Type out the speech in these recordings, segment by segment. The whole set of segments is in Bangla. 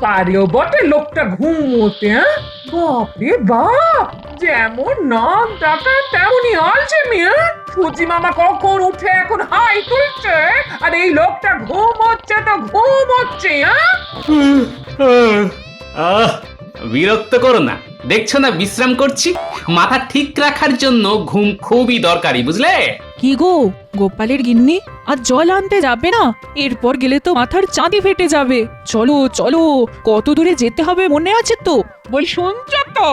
পারেও বটে লোকটা ঘুমোতে, হ্যাঁ? বাপরে বাপ, যেমন নাক ডাকা তেমনই আলছে মিয়া। সুজি মামা কখন উঠে এখন হাই তুলছে, আর এই লোকটা ঘুমোচ্ছে তো ঘুমোচ্ছে, হ্যাঁ? আহ, বিরক্ত করো না, দেখছো না বিশ্রাম করছি। মাথা ঠিক রাখার জন্য ঘুম খুবই দরকারি, বুঝলে? কি গো, গোপালের গিন্নি আজ জল আনতে যাবে না? এরপর গেলে তো মাথার চাঁদি ফেটে যাবে। চলো চলো, কত দূরে যেতে হবে মনে আছে তো? বল, শুনছ তো?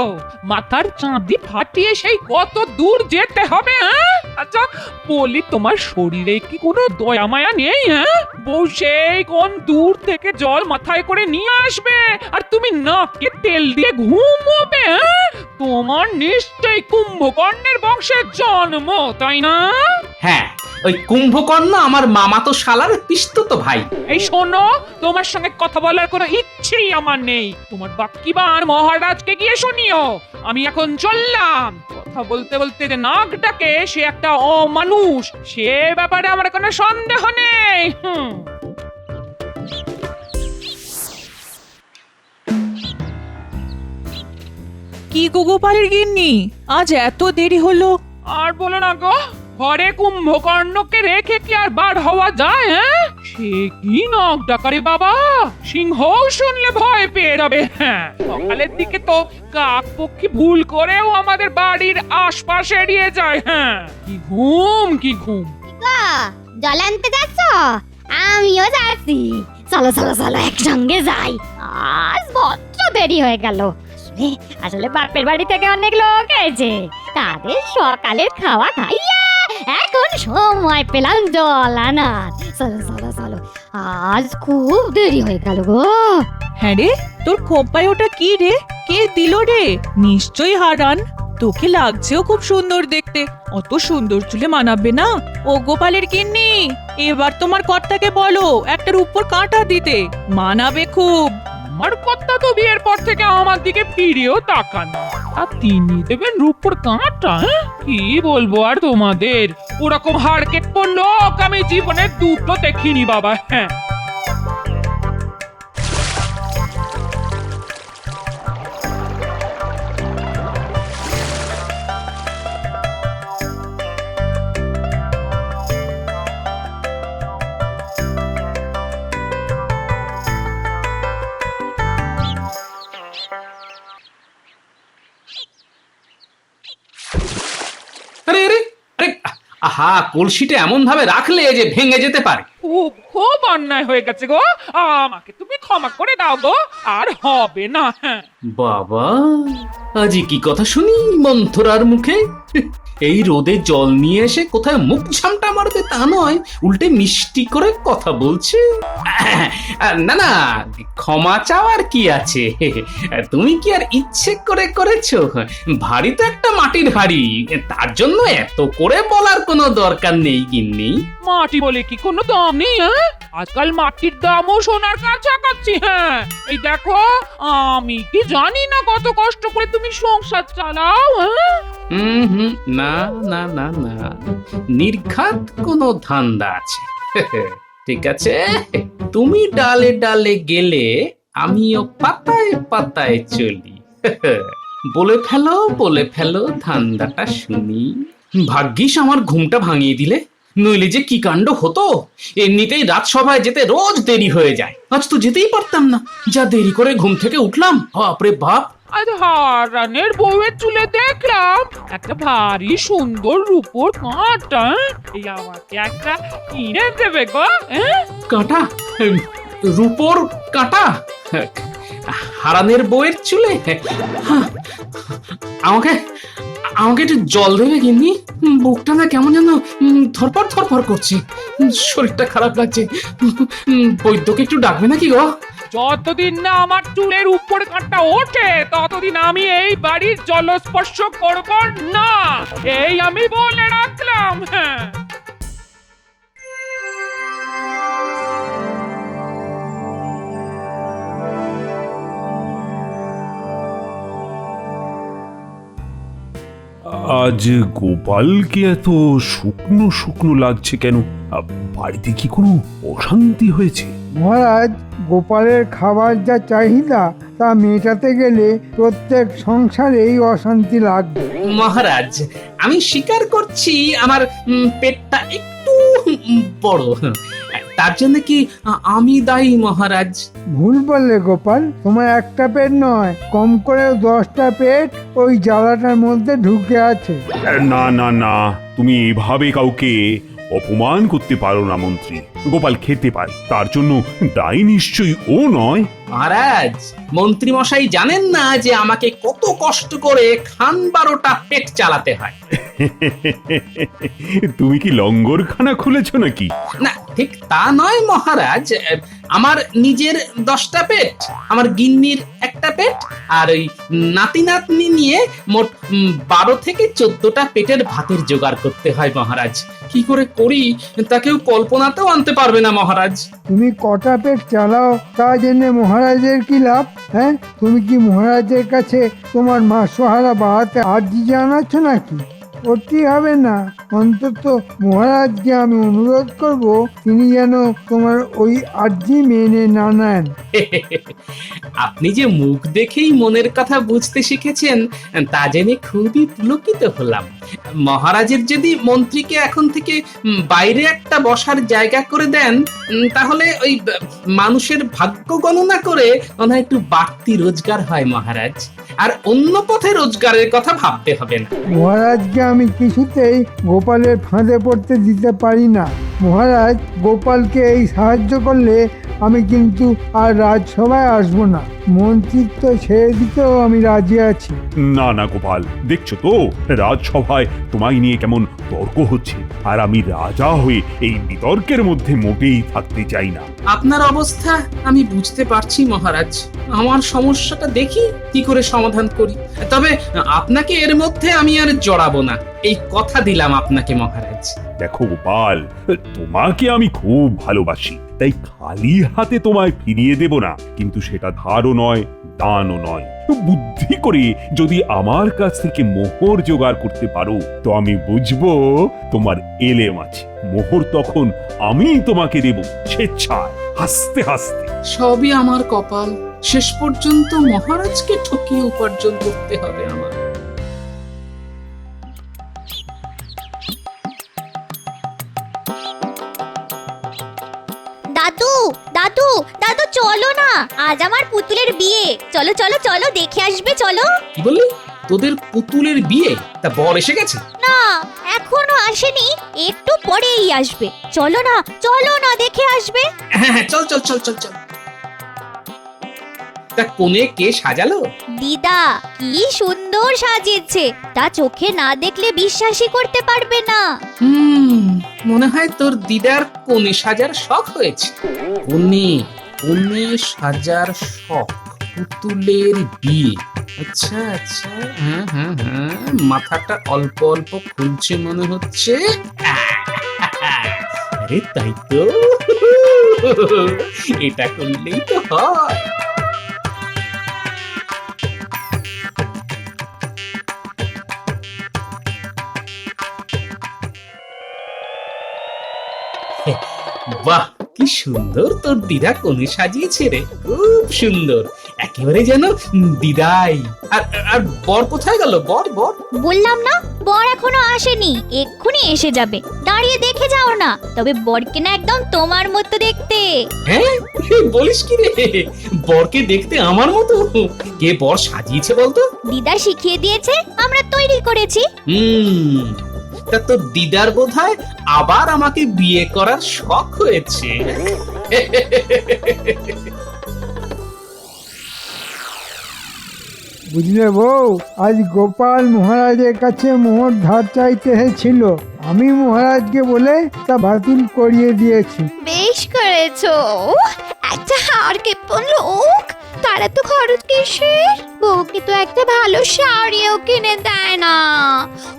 মাথার চাঁদি ফাটিয়ে সেই কত দূর যেতে হবে, হ্যাঁ? আচ্ছা বলি, তোমার শরীরে কি কোনো দয়া মায়া নেই, হ্যাঁ? বউ সেই কোন দূর থেকে জল মাথায় করে নিয়ে আসবে, আর তুমি নাকে তেল দিয়ে ঘুমোবে, হ্যাঁ? তোমার নিশ্চয়ই কুম্ভকর্ণের বংশের জন্ম, তাই না? হ্যাঁ, ওই কুম্ভকর্ণ আমার মামাতো শালার পিসতুতো ভাই। এই শোনো, তোমার সঙ্গে কথা বলার কোনো ইচ্ছেই আমার নেই। তোমার বাক্কিবার মহারাজকে গিয়ে শুনিও। আমি এখন চললাম। কথা বলতে বলতে যে নাক ডাকে সে একটা অমানুষ, সে ব্যাপারে আমার কোনো সন্দেহ নেই। কি গো গোপালের গিন্নি, আজ এত দেরি হলো? আর বলো না গো, ঘরে কুম্ভকর্ণকে রেখে কি আর বার হওয়া যায়, হ্যাঁ? সে কি নাক ডাকারে বাবা, সিংহ শুনলে ভয় পেয়ে যাবে। হ্যাঁ, সকালের দিকে তো কাক পক্ষী ভুল করেও আমাদের বাড়ির আশপাশ এড়িয়ে যায়। হ্যাঁ, কি ঘুম কি ঘুম। গো, জল আনতে যাচ্ছ? আমিও যাচ্ছি। চলো চলো চলো, একসঙ্গে যাই। আজ বড্ড দেরি হয়ে গেল। আসলে বাপের বাড়ি থেকে অনেক লোক এসেছে, তাদের সকালের খাওয়া খাইয়া এখন সময় পেলাম জল আনার। চলো চলো চলো, আজ খুব দেরি হয়ে গেল গো। হ্যাঁ রে, তোর খোপায় ওটা কি রে? কে দিল রে? নিশ্চয়ই হারান। তোকে লাগছেও খুব সুন্দর দেখতে। অত সুন্দর চুলে মানাবে না। ও গোপালের গিন্নি, এবার তোমার কর্তাকে বলো একটার উপর কাঁটা দিতে, মানাবে খুব। আমার কথা তো বিয়ের পর থেকে আমার দিকে ফিরেও তাকান, আর তিনি দেবেন রূপর কাঁটা। হ্যাঁ? কি বলবো আর তোমাদের, ওরকম হাড় কেটে লোক আমি জীবনে দুটো দেখিনি বাবা। হ্যাঁ, আরে আরে আরে, আহা, কলসিটা এমন ভাবে রাখলে যে ভেঙে যেতে পারে। খুব খুব অন্যায় হয়ে গেছে গো, আমাকে তুমি ক্ষমা করে দাও গো, আর হবে না। হ্যাঁ, বাবা, আজই কি কথা শুনি মন্থরার মুখে। এই রোদে জল নিয়ে এসে কোথায় মুখ ঝামটা মারবে তা নয়, উল্টে মিষ্টি করে কথা বলছে। না না, ক্ষমা চাওয়ার কি আছে? তুমি কি আর ইচ্ছে করে করেছো? ভারী তো একটা মাটির হাড়ি, তার জন্য এত করে বলার কোনো দরকার নেই গিন্নি। মাটি বলে কি কোনো দাম নেই? হ্যাঁ, আজকাল মাটির দামও সোনার কাছাকাছি। হ্যাঁ, এই দেখো, আমি কি জানি না কত কষ্ট করে তুমি সংসার চালাও। হ্যাঁ, হুম, না না না না, নির্ঘাত কোনো ধান্দা আছে। ঠিক আছে, তুমি ডালে ডালে গেলে আমিও পাতায় পাতায় চলি। বলে ফেলো ধান্দাটা শুনি। ভাগ্যিস আমার ঘুমটা ভাঙিয়ে দিলে, নইলে যে কি কাণ্ড হতো। এমনিতেই রাজসভায় যেতে রোজ দেরি হয়ে যায়, আজ তো যেতেই পারতাম না। যা দেরি করে ঘুম থেকে উঠলাম, বাপরে বাপ। আজ হারানের বউয়ের চুলে দেখলাম একটা ভারী সুন্দর রূপোর কাঁটা। এই আমাকে একটা কিনে দেবে গো? হ্যাঁ, কাঁটা? রূপোর কাঁটা? হারানের বউয়ের চুলে? আমাকে আমাকে একটু জল দেবে গিন্নি? বুকটা না কেমন যেন ধরপড় ধরপড় করছে, শরীরটা খারাপ লাগছে। বৈদ্যকে একটু ডাকবে নাকি গো? যতদিন না আমার চুলের উপর কাঁটা ওঠে ততদিন আমি এই বাড়ির জলস্পর্শ করব না, এই আমি বলে রাখলাম। হ্যাঁ, আজ গোপালকে এত শুকনো শুকনো লাগছে কেন? বাড়িতে কি কোনো অশান্তি হয়েছে? মহারাজ, গোপালের খাবার যা চাহিদা তা মেটাতে গেলে প্রত্যেক সংসারেই অশান্তি লাগবে। মহারাজ, আমি স্বীকার করছি আমার পেটটা একটু বড়। তার জন্য কি আমি দায়ী মহারাজ? ভুল বললে গোপাল, তোমার একটা পেট নয়, কম করে 10টা পেট ওই জ্বালাটার মধ্যে ঢুকে আছে। না না না, তুমি এভাবে কাউকে অপমান করতে পারো না মন্ত্রী। গোপাল খেতে পারে, তার জন্য দায়ী নিশ্চয়ই ও নয়। মহারাজ, মন্ত্রী মশাই জানেন না যে আমাকে কত কষ্ট করে খান 12টা পেট চালাতে হয়। তুমি কি লঙ্গরখানা খুলেছো নাকি? না, ঠিক তা নয় মহারাজ। আমার নিজের 10টা পেট, আমার গিন্নির একটা পেট, আর ওই নাতি নাতনি নিয়ে মোট 12 থেকে 14টা পেটের ভাতের জোগাড় করতে হয় মহারাজ। কি করে করি তা কেউ কল্পনাতেও আনতে পারবে না মহারাজ। তুমি কটা পেট চালাও তা জেনে মহারাজের কি লাভ? হ্যাঁ, তুমি কি মহারাজের কাছে তোমার মাসোহারা বাড়াতে আর্জি জানাচ্ছ নাকি? করতেই হবে না। অন্তত মহারাজকে আমি অনুরোধ করব তিনি যেন তোমার ওই আর্জি মেনে না নেন। আপনি যে মুখ দেখেই মনের কথা বুঝতে শিখেছেন তা জেনে খুবই পুলকিত হলাম। মহারাজের যদি মন্ত্রীকে এখন থেকে বাইরে একটা বসার জায়গা করে দেন, তাহলে ওই মানুষের ভাগ্য গণনা করে মনে হয় একটু বাড়তি রোজগার হয় মহারাজ। আর অন্য পথে রোজগারের কথা ভাবতে হবে না। মহারাজকে আমি কিছুতেই গোপালের ফাঁদে পড়তে দিতে পারি না। মহারাজ, গোপালকে এই সাহায্য করলে আমি কিন্তু আর রাজসভায় আসবো না। মন্ত্রিত্ব ছেড়ে দিতেও আমি রাজি আছি। না না গোপাল, দেখছো তো রাজসভায় তোমায় নিয়ে কেমন তর্ক হচ্ছে, আর আমি রাজা হয়ে এই বিতর্কের মধ্যে মোটেই থাকতে চাই না। আপনার অবস্থা আমি বুঝতে পারছি মহারাজ। আমার সমস্যাটা দেখি কি করে সমাধান করি। তবে আপনাকে এর মধ্যে আমি আর জড়াবো না, এই কথা দিলাম আপনাকে মহারাজ। দেখো গোপাল, তোমাকে আমি খুব ভালোবাসি, তাই খালি হাতে তোমায় ফিরিয়ে দেব না, কিন্তু সেটা ধারও নয়, দানও নয়। বুদ্ধি করে যদি আমার কাছ থেকে মোহর জোগাড় করতে পারো তো আমি বুঝবো তোমার এলেম আছে। মোহর তখন আমি তোমাকে দেব স্বেচ্ছায়, হাসতে হাসতে। সবই আমার কপাল, শেষ পর্যন্ত মহারাজকে ঠকিয়ে উপার্জন করতে হবে আমার। দাদু দাদু দাদু, চলো না, আজ আমার পুতুলের বিয়ে। চলো চলো চলো, দেখে আসবে চলো। কি বললি? তোদের পুতুলের বিয়ে? তা বর এসে গেছে? না, এখনো আসেনি, একটু পরেই আসবে। চলো না চলো না, দেখে আসবে। হ্যাঁ হ্যাঁ, চল চল চল চল চল। তা কোণে কে সাজালো? দিদা, কি সুন্দর সাজিয়েছে, তা চোখে না দেখলে বিশ্বাসই করতে পারবে না। মনে হয় তোর দিদার কোণে সাজার শখ হয়েছে। কোণে কোণে সাজার শখ, পুতুলের বিয়ে। আচ্ছা আচ্ছা, হ্যাঁ হ্যাঁ হ্যাঁ, মাথাটা অল্প অল্প খুলছে মনে হচ্ছে। আরে তাই তো, এটা করলেই তো হয়। বাহ, কি সুন্দর তোর দিদা কোণে সাজিয়েছে রে, খুব সুন্দর, একেবারে যেন দিদাই। আর আর বর কোথায় গেল? বর বর বললাম না, বর এখনো আসেনি, এক্ষুনি এসে যাবে। দাঁড়িয়ে দেখে যাও না, তবে বরকে না একদম তোমার মতো দেখতে। হ্যাঁ, বলিস কি রে? বরকে দেখতে আমার মতো? কে বর সাজিয়েছে বলতো? দিদা শিখিয়ে দিয়েছে, আমরা তৈরি করেছি। তা তোর দিদার বোধহয় আবার আমাকে বিয়ে করার শখ হয়েছে। বুঝলে বউ, আজ গোপাল মহারাজের কাছে মোহর ধার চাইতে এসেছিল। আমি মহারাজকে বলে তা বাতিল করিয়ে দিয়েছি। বেশ করেছো, একটা হাড় কেঁপো লোক, তার এত খরচ কিসের? বউকে তো একটা ভালো শাড়িও কিনে দেয় না।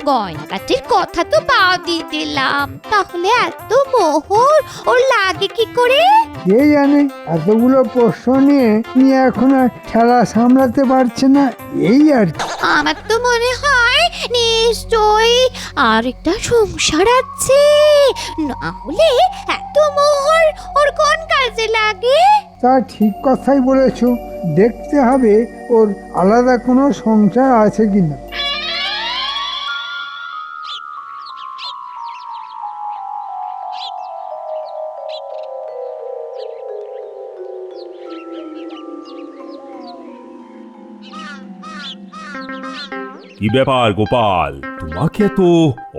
গয়নাগাটির কথা তো বাদই দিলাম, তাহলে এত মোহর ওর লাগে কি করে? কে জানে, এতগুলো প্রশ্ন নিয়ে এখন আর খেলা সামলাতে পারছে না, এই আর কি। আমার তো মনে হয় নিশ্চয়ই আর একটা সংসার আছে, না হলে এত মোহর ওর কোন কাজে লাগে? তা ঠিক কথাই বলেছো, দেখতে হবে ওর আলাদা কোনো সংসার আছে কিনা। কি ব্যাপার গোপাল, তোমাকে এত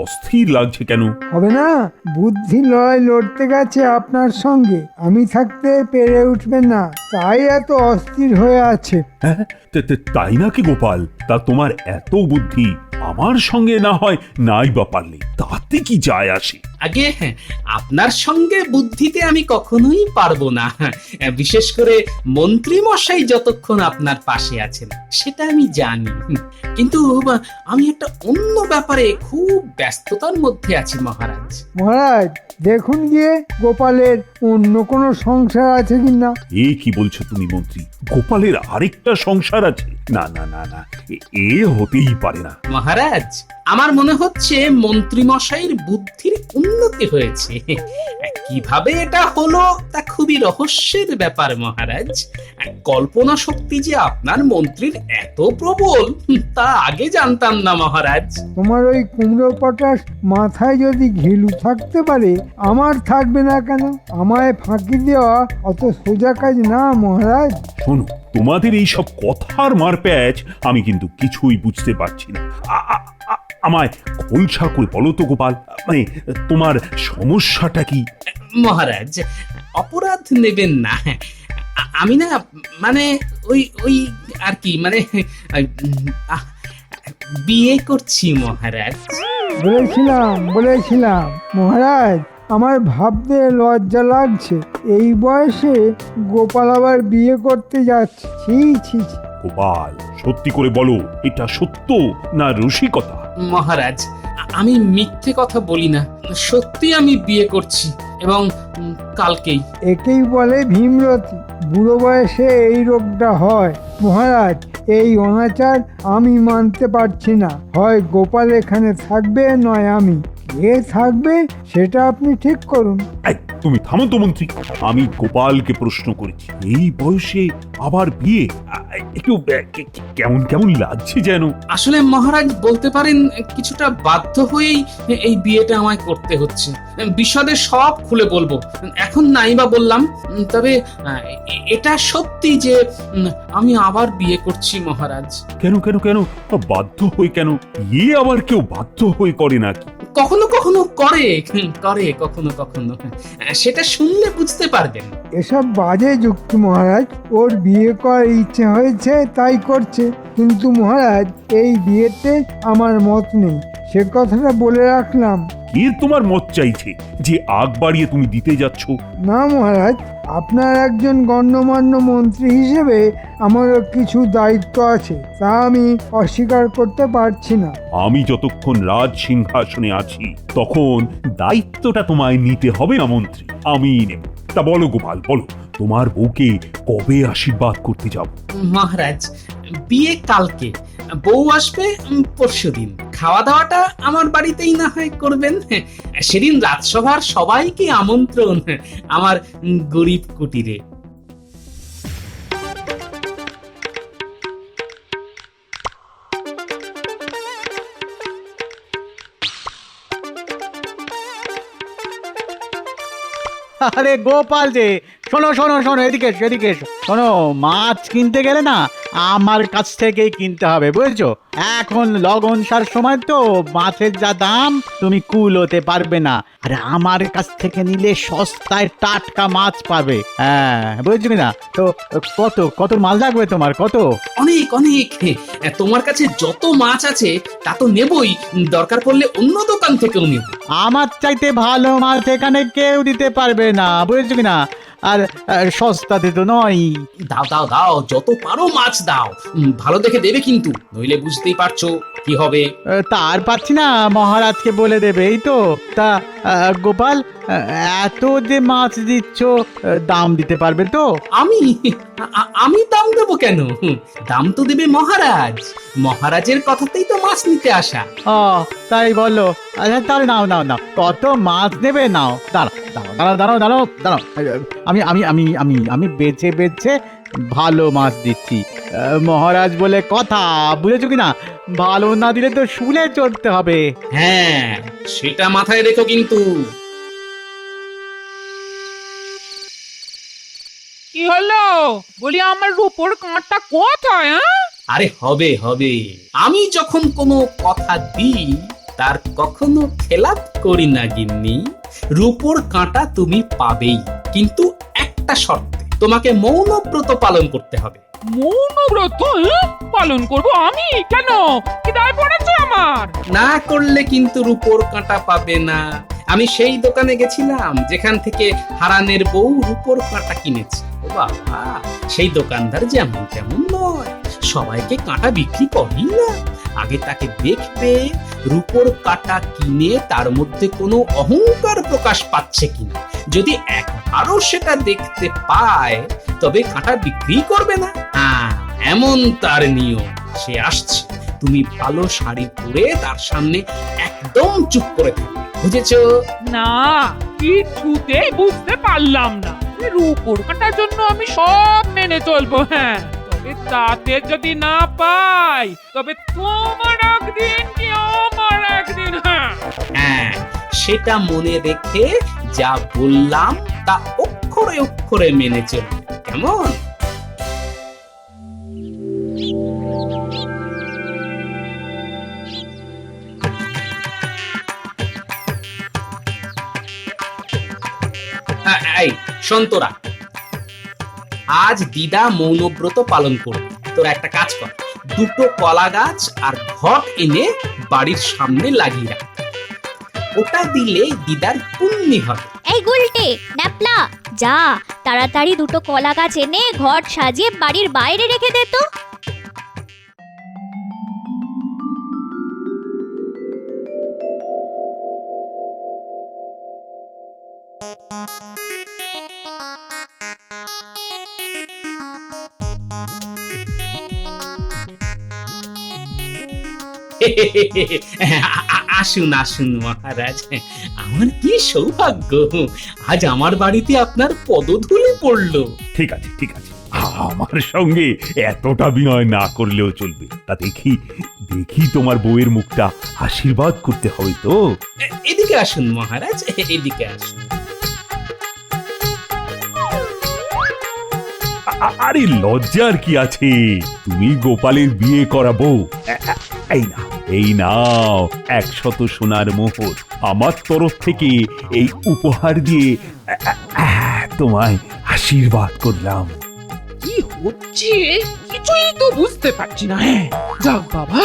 অস্থির লাগছে কেন? হবে না, বুদ্ধি লড়াই লড়তে গেছে আপনার সঙ্গে, আমি থাকতে পেরে উঠবেন না, তাই এত অস্থির হয়ে আছে। হ্যাঁ, তাই নাকি গোপাল? তা তোমার এত বুদ্ধি, আমার সঙ্গে না হয় নাই বা পারলে, তাতে কি যায় আসে? আগে আপনার সঙ্গে বুদ্ধিতে আমি কখনোই পারবো না, বিশেষ করে মন্ত্রী মশাই যতক্ষণ আপনার পাশে আছেন সেটা আমি জানি। কিন্তু আমি একটা অন্য ব্যাপারে খুব ব্যস্ততার মধ্যে আছি মহারাজ। মহারাজ, দেখুন গিয়ে গোপালের অন্য কোনো সংসার আছে কিনা। এ কি বলছো তুমি মন্ত্রী? গোপালের আরেকটা সংসার আছে? না না না না, এ হতেই পারে না। মহারাজ, আমার মনে হচ্ছে মন্ত্রী মশাইয়ের বুদ্ধির উন্নতি হয়েছে। কিভাবে এটা হলো তা খুবই রহস্যের ব্যাপার মহারাজ। কল্পনা শক্তি যে আপনার মন্ত্রীর এত প্রবল তা আগে জানতাম না মহারাজ। তোমার ওই কুমড়ো পটাশ মাথায় যদি ঘিলু থাকতে পারে, আমার থাকবে না কেন? আমায় ফাঁকি দেওয়া অত সোজা কাজ না মহারাজ। শোনো, তোমাদের এই সব কথার মারপ্যাচ আমি কিন্তু কিছুই বুঝতে পারছি না। আমায় খোলসা করে বলো তো গোপাল, মানে তোমার সমস্যাটা কি? মহারাজ, অপরাধ নেবেন না, আমি না মানে ওই ওই আর কি মানে বিয়ে করছি মহারাজ। বলেছিলাম মহারাজ, আমার ভাবতে লজ্জা লাগছে, এই বয়সে গোপাল আবার বিয়ে করতে যাচ্ছে। ছি ছি ছি। গোপাল, সত্যি করে বলো, এটা সত্য না রসিকতা? মহারাজ, আমি মিথ্যে কথা বলি না, সত্যি আমি বিয়ে করছি, এবং কালকেই। একেই বলে ভীমরতি, বুড়ো বয়সে এই রোগটা হয়। মহারাজ, এই অনাচার আমি মানতে পারছি না, হয় গোপাল এখানে থাকবে নয় আমি। কে থাকবে সেটা আপনি ঠিক করুন। এই, তুমি থামো তো মন্ত্রী, আমি গোপালকে প্রশ্ন করেছি, এই বয়সে আবার বিয়ে? একটু কেমন কেমন লাগছে যেন। আসলে মহারাজ বলতে পারেন কিছুটা বাধ্য হয়েই এই বিয়েটা আমায় করতে হচ্ছে। বিশদে সব খুলে বলবো, এখন নাই বা বললাম, তবে এটা সত্যি যে আমি আবার বিয়ে করছি মহারাজ। কেন কেন কেন বাধ্য হয়ে কেন? বিয়ে আবার কেউ বাধ্য হয়ে করে নাকি? কখনো কখনো করে কখনো কখনো, সেটা শুনলে বুঝতে পারবেন। এসব বাজে যুক্তি মহারাজ, ওর বিয়ে করার ইচ্ছে হয়েছে তাই করছে, কিন্তু মহারাজ এই বিয়েতে আমার মত নেই, সে কথাটা বলে রাখলাম। কে তোমার মত চাইছে যে আগ বাড়িয়ে তুমি দিতে যাচ্ছ? না মহারাজ, আপনার একজন গণ্যমান্য মন্ত্রী হিসেবে আমারও কিছু দায়িত্ব আছে, তা আমি অস্বীকার করতে পারছি না। আমি যতক্ষণ রাজ সিংহাসনে আছি তখন দায়িত্বটা তোমায় নিতে হবে না মন্ত্রী, আমি নেব। তা বলো গোপাল, বলো, তোমার বউকে কবে আশীর্বাদ করতে যাব? মহারাজ, বিয়ে কালকে, বউ আসবে পরশুদিন। খাওয়া দাওয়াটা আমার বাড়িতেই না হয় করবেন। সেদিন রাজসভার সবাইকে আমন্ত্রণ আমার গরিব কুটিরে। আরে গোপাল যে, শোনো শোনো শোনো, এদিকে এসো এদিকে এসো। শোনো, মাছ কিনতে গেলে না আমার কাছ থেকেই কিনতে হবে, বুঝেছো? এখন লগনসার সময় তো মাছের যা দাম তুমি কুলোতে পারবে না, আরে আমার কাছ থেকে নিলে সস্তায় টাটকা মাছ পাবে। হ্যাঁ, বুঝছো কিনা? তো কত কত মাছ লাগবে তোমার? কত? অনেক অনেক, তোমার কাছে যত মাছ আছে তা তো নেবই, দরকার পড়লে অন্য দোকান থেকেও নেব। আমার চাইতে ভালো মাছ এখানে কেউ দিতে পারবে না, বুঝছো কিনা? আর সস্তাতে তো নয়। দাও দাও দাও, যত পারো মাছ দাও, ভালো দেখে দেবে কিন্তু, নইলে বুঝতেই পারছো কি হবে। তার পাচ্ছি না, মহারাজকে বলে দেবে, এই তো। তা গোপাল, এত যে মাছ দিচ্ছ, দাম দিতে পারবে তো? আমি আমি দাম দেবো কেন? দাম তো দেবে মহারাজ, মহারাজের কথাতেই তো মাছ নিতে আসা। ও তাই বলো। আচ্ছা তাহলে নাও নাও নাও, কত মাছ নেবে নাও। দাঁড়াও দাঁড়াও দাঁড়াও দাঁড়াও দাঁড়াও, আমি আমি আমি আমি আমি বেছে বেছে ভালো মাছ দিচ্ছি। মহারাজ বলে কথা, বুঝেছো কিনা? ভালো না দিলে তো শুলে চড়তে হবে। হ্যাঁ, সেটা মাথায় রেখো কিন্তু। কি হলো? বলি আমার রূপোর কাঁটা কোথায়? আরে হবে হবে, আমি যখন কোনো কথা দিই তার কখনো খেলাপ করি না গিন্নি। রূপোর কাঁটা তুমি পাবেই, কিন্তু একটা শর্তে, তোমাকে মৌনব্রত পালন করতে হবে। মৌনব্রত পালন করব আমি? কেন, কি দায় পড়েছে আমার? না করলে কিন্তু রূপোর কাঁটা পাবে না। আমি সেই দোকানে গেছিলাম যেখান থেকে হারানের বউ রূপোর কাঁটা কিনেছে। ও বাবা, সেই দোকানদার যেমন তেমন নয়, সবাইকে কাঁটা বিক্রি করেই না। আগে তাকে দেখবে রূপোর কাঁটা কিনে তার মধ্যে কোনো অহংকার প্রকাশ পাচ্ছে কিনা। যদি একবারও সেটা দেখতে পায় তবে কাঁটা বিক্রি করবে না। হ্যাঁ, এমন তার নিয়ম। সে আসছে, তুমি ভালো শাড়ি পরে তার সামনে একদম চুপ করে থাকবে, বুঝেছো? না, কিছুতেই বুঝতে পারলাম না। রূপোর কাঁটার জন্য আমি সব মেনে চলবো, হ্যাঁ, তবে তাতে যদি না পাই তবে তোমার একদিন কি আমার একদিন। হ্যাঁ হ্যাঁ, সেটা মনে রেখে যা বললাম তা অক্ষরে অক্ষরে মেনে চলবে, কেমন? এই সন্তরা, আজ দিদা মৌনব্রত পালন করবে। তোরা একটা কাজ কর, দুটো কলা গাছ আর ঘট এনে বাড়ির সামনে লাগিয়ে রাখ। ওটা দিলে দিদার পুণ্যি হবে। এই গুলটে ন্যাপলা, যা তাড়াতাড়ি দুটো কলা গাছ এনে ঘট সাজিয়ে বাড়ির বাইরে রেখে দে তো। আসুন আসুন মহারাজ, আমার কি সৌভাগ্য, আজ আমার বাড়িতে আপনার পদধূলি পড়লো। ঠিক আছে ঠিক আছে, আমার সঙ্গে এতটা বিনয় না করলেও চলবে। তা দেখি দেখি তোমার বউয়ের মুখটা আশীর্বাদ করতে হবে তো। এদিকে আসুন মহারাজ, এদিকে আসুন। আরে লজ্জার কি আছে, তুমি গোপালের বিয়ে করাবো। এই নাও 100 সোনার মোহর, আমার তরফ থেকে এই উপহার দিয়ে তোমায় আশীর্বাদ করলাম। কি হচ্ছে কিছুই তো বুঝতে পারছি না। হ্যাঁ যাক বাবা,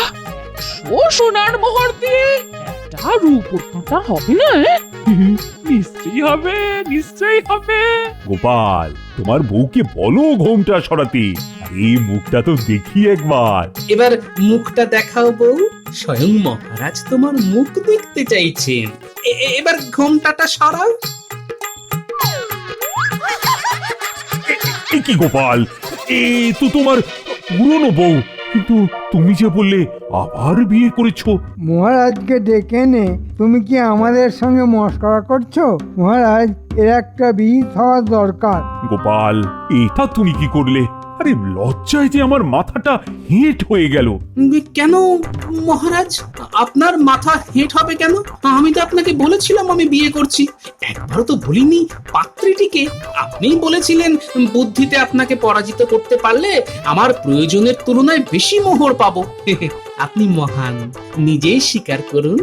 সোনার মোহর দিয়ে একটা রূপোর কাঁটা হবে না? নিশ্চয়ই হবে, নিশ্চয়ই হবে। গোপাল, তোমার বউকে বলো ঘোমটা সরাতে। এই মুখটা তো দেখি একবার। এবার মুখটা দেখাও বউ, স্বয়ং মহারাজ তোমার মুখ দেখতে চাইছেন। এবার ঘোমটাটা সরাও। কি গোপাল, এ তো তোমার পুরনো বউ, কিন্তু তুমি যে বললে আবার বিয়ে করেছো। মহারাজকে ডেকে নে, তুমি কি আমাদের সঙ্গে মস্করা করছো? মহারাজ, এর একটা বিহিত হওয়া দরকার। গোপাল, এটা তুমি কি করলে? আরে লজ্জায় যে আমার মাথাটা হেঁট হয়ে গেল। কেন মহারাজ, আপনার মাথা হেঁট হবে কেন? আমি তো আপনাকে বলেছিলাম আমি বিয়ে করছি। একবারও তো ভুলিনি পাত্রীটিকে। আপনিই বলেছিলেন বুদ্ধিতে আপনাকে পরাজিত করতে পারলে আমার প্রয়োজনের তুলনায় বেশি মোহর পাবো। আপনি মহান, নিজেই স্বীকার করুন।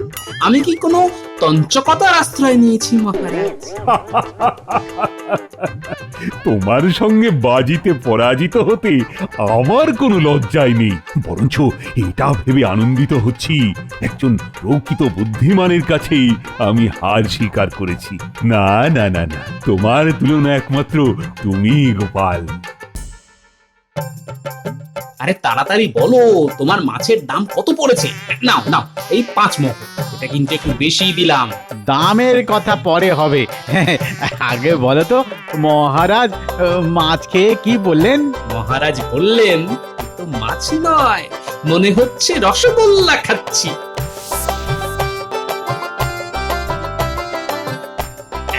আমি কি কোনো তঞ্চকতার আশ্রয় নিয়েছি মহারাজ? তোমার সঙ্গে বাজিতে পরাজিত হতে আমার কোনো লজ্জাই নেই, বরঞ্চ এটা ভেবে আনন্দিত হচ্ছি একজন প্রকৃত বুদ্ধিমানের কাছেই আমি হার স্বীকার করেছি। না না না না, তোমার তুলনা একমাত্র তুমি গোপাল। আরে তাড়াতাড়ি বলো, তোমার মাছের দাম কত পড়েছে? নাও নাও, এই 5 মোহর। এটা কিন্তু একটু বেশি দিলাম। দামের কথা পরে হবে, আগে বলো তো মহারাজ মাছ খেয়ে কি বললেন? মহারাজ বললেন, তো মাছ নয়, মনে হচ্ছে রসগোল্লা খাচ্ছি।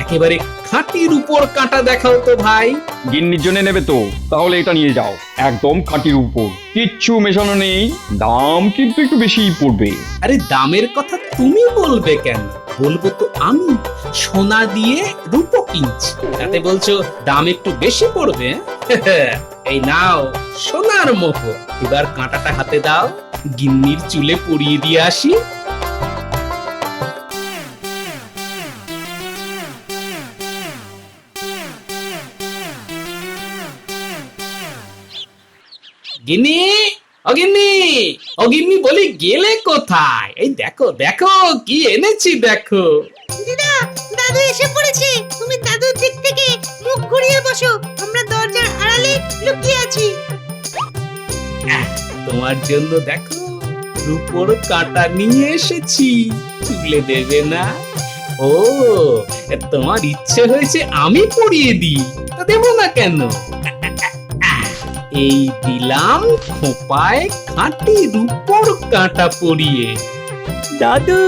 একেবারে খাঁটির উপর কাঁটা দেখাও তো ভাই। গিন্নির জন্য নেবে তো, তাহলে এটা নিয়ে যাও, একদম খাঁটির উপর, কিচ্ছু মেশানো নেই, দাম কিন্তু একটু বেশিই পড়বে। আরে দামের কথা তুমি বলবে কেন? বলবো তো আমি, সোনা দিয়ে রূপো কিনছি, তাতে বলছো দাম একটু বেশি পড়বে? এই নাও সোনার মোহর, এবার কাঁটাটা হাতে দাও, গিন্নির চুলে পরিয়ে দিয়ে আসি। গিন্নি, অগিন্নি, অগিন্নি বলি গেলে কোথায়? এই দেখো দেখো কি এনেছি দেখো। দাদু এসে পড়েছে, তুমি দাদুর দিক থেকে মুখ ঘুরিয়ে বসো, আমরা দরজার আড়ালে লুকিয়ে আছি। তোমার জন্য দেখো রূপোর কাঁটা নিয়ে এসেছি, তুলে দেবে না? ও, তোমার ইচ্ছে হয়েছে আমি পরিয়ে দিই, তা দেবো না কেন? এই দিলাম খোপায় খাঁটি রূপোর কাঁটা পরিয়ে। দাদু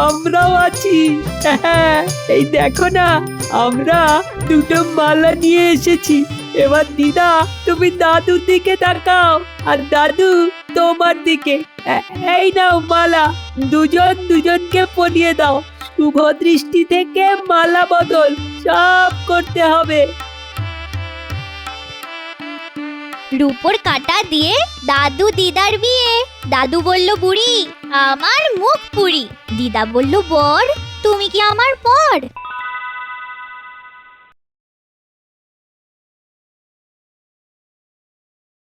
আমরাও আছি, এই দেখো না, আমরা দুটো মালা নিয়ে এসেছি। এবার দিদা তুমি দাদুর দিকে তাকাও, আর দাদু তোমার দিকে। এই নাও মালা, দুজন দুজনকে পরিয়ে দাও। শুভ দৃষ্টি থেকে মালা বদল সব করতে হবে। রূপোর কাঁটা দিয়ে দাদু দিদার বিয়ে। দাদু বলল বুড়ি আমার মুখ পুরি, দিদা বলল বর তুমি কি আমার পর?